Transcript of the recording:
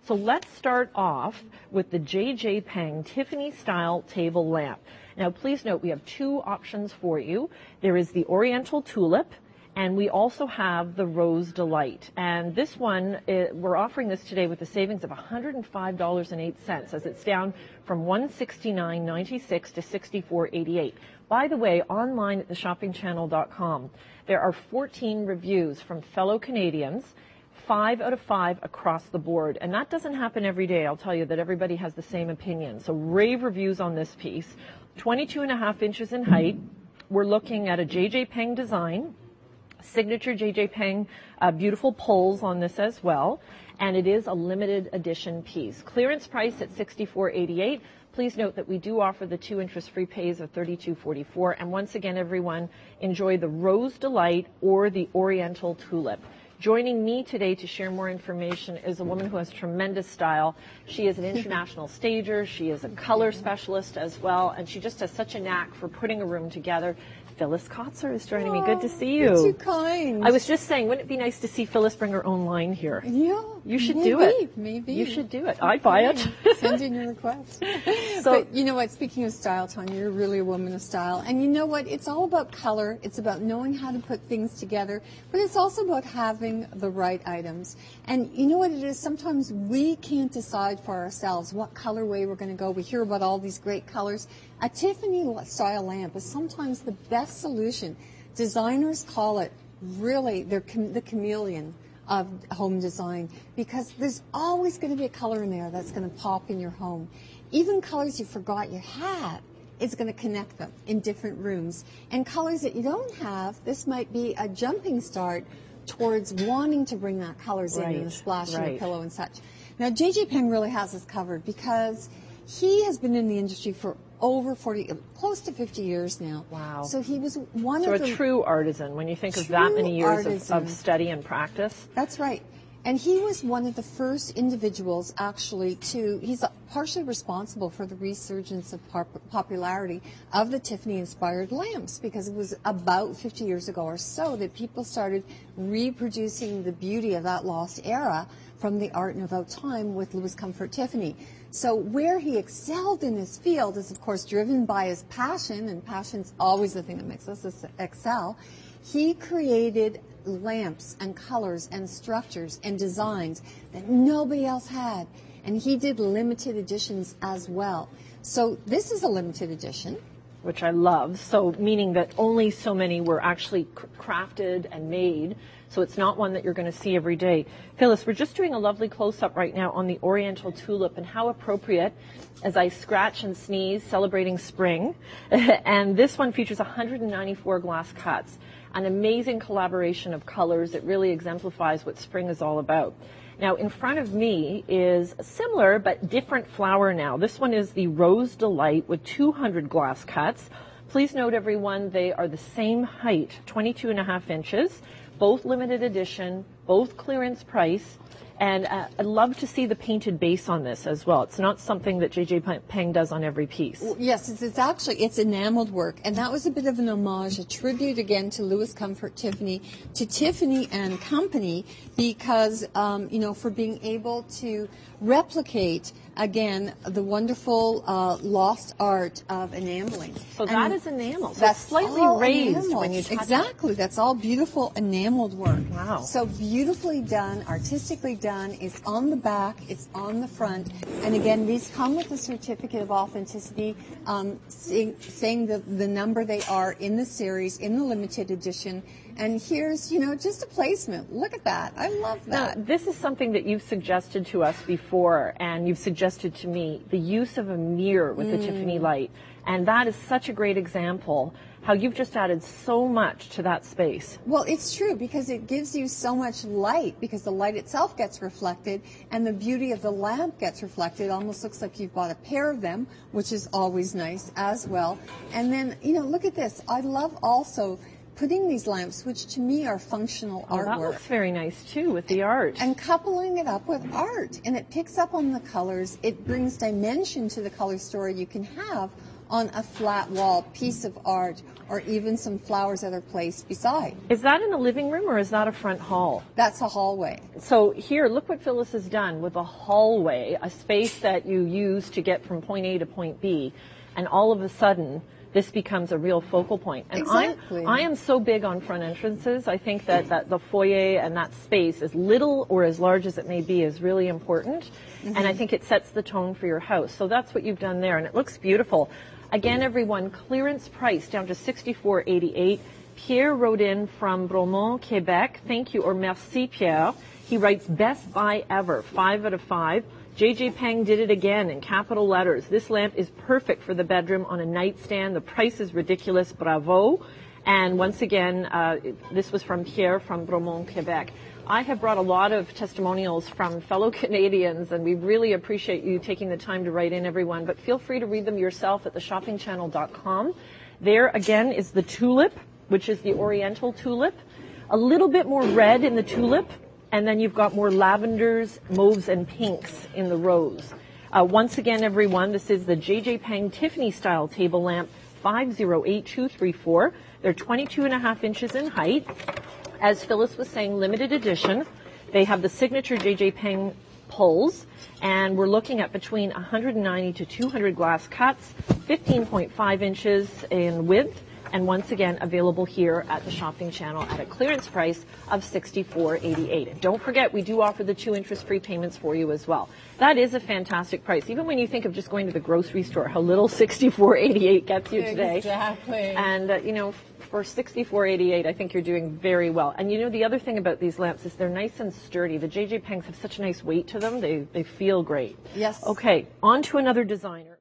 So let's start off with the JJ Peng Tiffany style table lamp. Now please note we have two options for you. There is the Oriental Tulip, and we also have the Rose Delight. And this one, we're offering this today with a savings of $105.08, as it's down from $169.96 to $64.88. By the way, online at theshoppingchannel.com, there are 14 reviews from fellow Canadians, 5 out of 5 across the board. And that doesn't happen every day. I'll tell you that everybody has the same opinion. So rave reviews on this piece. 22.5 inches in height. We're looking at a JJ Peng design. Signature JJ Peng, beautiful pulls on this as well. And it is a limited edition piece. Clearance price at $64.88. Please note that we do offer the 2 interest-free pays of $32.44. And once again, everyone, enjoy the Rose Delight or the Oriental Tulip. Joining me today to share more information is a woman who has tremendous style. She is an international stager. She is a color specialist as well, and she just has such a knack for putting a room together. Phyllis Kotzer is joining me. Good to see you. You're too kind. I was just saying, wouldn't it be nice to see Phyllis bring her own line here? Yeah. You should do it. Maybe. You should do it. I'd buy it. Send in your request. But you know what? Speaking of style, Tanya, you're really a woman of style. And you know what? It's all about color. It's about knowing how to put things together. But it's also about having the right items. And you know what it is? Sometimes we can't decide for ourselves what colorway we're going to go. We hear about all these great colors. A Tiffany style lamp is sometimes the best solution. Designers call it really the chameleon of home design, because there's always going to be a color in there that's going to pop in your home. Even colors you forgot you had, it's going to connect them in different rooms. And colors that you don't have, this might be a jumping start towards wanting to bring that colors in and a splash in a pillow and such. Now, JJ Peng really has us covered because he has been in the industry for over 40, close to 50 years now. Wow. So he was one of the... So a true artisan, when you think of that many years of study and practice. That's right. And he was one of the first individuals actually he's partially responsible for the resurgence of popularity of the Tiffany-inspired lamps, because it was about 50 years ago or so that people started reproducing the beauty of that lost era from the Art Nouveau time with Louis Comfort Tiffany. So where he excelled in his field is, of course, driven by his passion, and passion's always the thing that makes us excel. He created lamps and colors and structures and designs that nobody else had. And he did limited editions as well. So this is a limited edition. Which I love. So meaning that only so many were actually crafted and made. So it's not one that you're going to see every day. Phyllis, we're just doing a lovely close-up right now on the Oriental Tulip, and how appropriate as I scratch and sneeze celebrating spring. And this one features 194 glass cuts. An amazing collaboration of colors. It really exemplifies what spring is all about. Now, in front of me is a similar but different flower now. This one is the Rose Delight with 200 glass cuts. Please note, everyone, they are the same height, 22.5 inches, both limited edition, both clearance price. And I'd love to see the painted base on this as well. It's not something that JJ Peng does on every piece. Well, yes, it's enameled work. And that was a bit of an homage, a tribute again to Louis Comfort Tiffany, to Tiffany and Company, because, for being able to replicate, again, the wonderful lost art of enameling. So that is enamel. So that's slightly raised enameled. When you touch Exactly. it. That's all beautiful enameled work. Wow. So beautifully done, artistically done. It's on the back. It's on the front. And again, these come with a certificate of authenticity saying the number they are in the series, in the limited edition. And here's, just a placement. Look at that. I love that. Now, this is something that you've suggested to us before, and you've suggested to me, the use of a mirror with the Tiffany light. And that is such a great example, how you've just added so much to that space. Well, it's true, because it gives you so much light, because the light itself gets reflected, and the beauty of the lamp gets reflected. It almost looks like you've bought a pair of them, which is always nice as well. And then, look at this. I love also putting these lamps, which to me are functional artwork. That looks very nice too with the art. And coupling it up with art. And it picks up on the colors. It brings dimension to the color story you can have on a flat wall, piece of art, or even some flowers that are placed beside. Is that in the living room or is that a front hall? That's a hallway. So here, look what Phyllis has done with a hallway, a space that you use to get from point A to point B, and all of a sudden, this becomes a real focal point. And Exactly. I am so big on front entrances. I think that the foyer and that space, as little or as large as it may be, is really important. And I think it sets the tone for your house. So that's what you've done there, and it looks beautiful. Again, everyone, clearance price down to $64.88. Pierre wrote in from Bromont, Quebec. Thank you, or merci, Pierre. He writes, best buy ever, 5 out of 5. JJ Peng did it again in capital letters. This lamp is perfect for the bedroom on a nightstand. The price is ridiculous. Bravo. And once again, this was from Pierre from Bromont, Quebec. I have brought a lot of testimonials from fellow Canadians, and we really appreciate you taking the time to write in, everyone. But feel free to read them yourself at theshoppingchannel.com. There, again, is the tulip, which is the oriental tulip. A little bit more red in the tulip. And then you've got more lavenders, mauves, and pinks in the rose. Once again, everyone, this is the JJ Peng Tiffany style table lamp, 508234. They're 22.5 inches in height. As Phyllis was saying, limited edition. They have the signature JJ Peng pulls, and we're looking at between 190 to 200 glass cuts, 15.5 inches in width. And once again, available here at the Shopping Channel at a clearance price of $64.88. And don't forget, we do offer the 2 interest-free payments for you as well. That is a fantastic price. Even when you think of just going to the grocery store, how little $64.88 gets you today. Exactly. And, for $64.88, I think you're doing very well. And the other thing about these lamps is they're nice and sturdy. The JJ Pengs have such a nice weight to them. They feel great. Yes. Okay, on to another designer.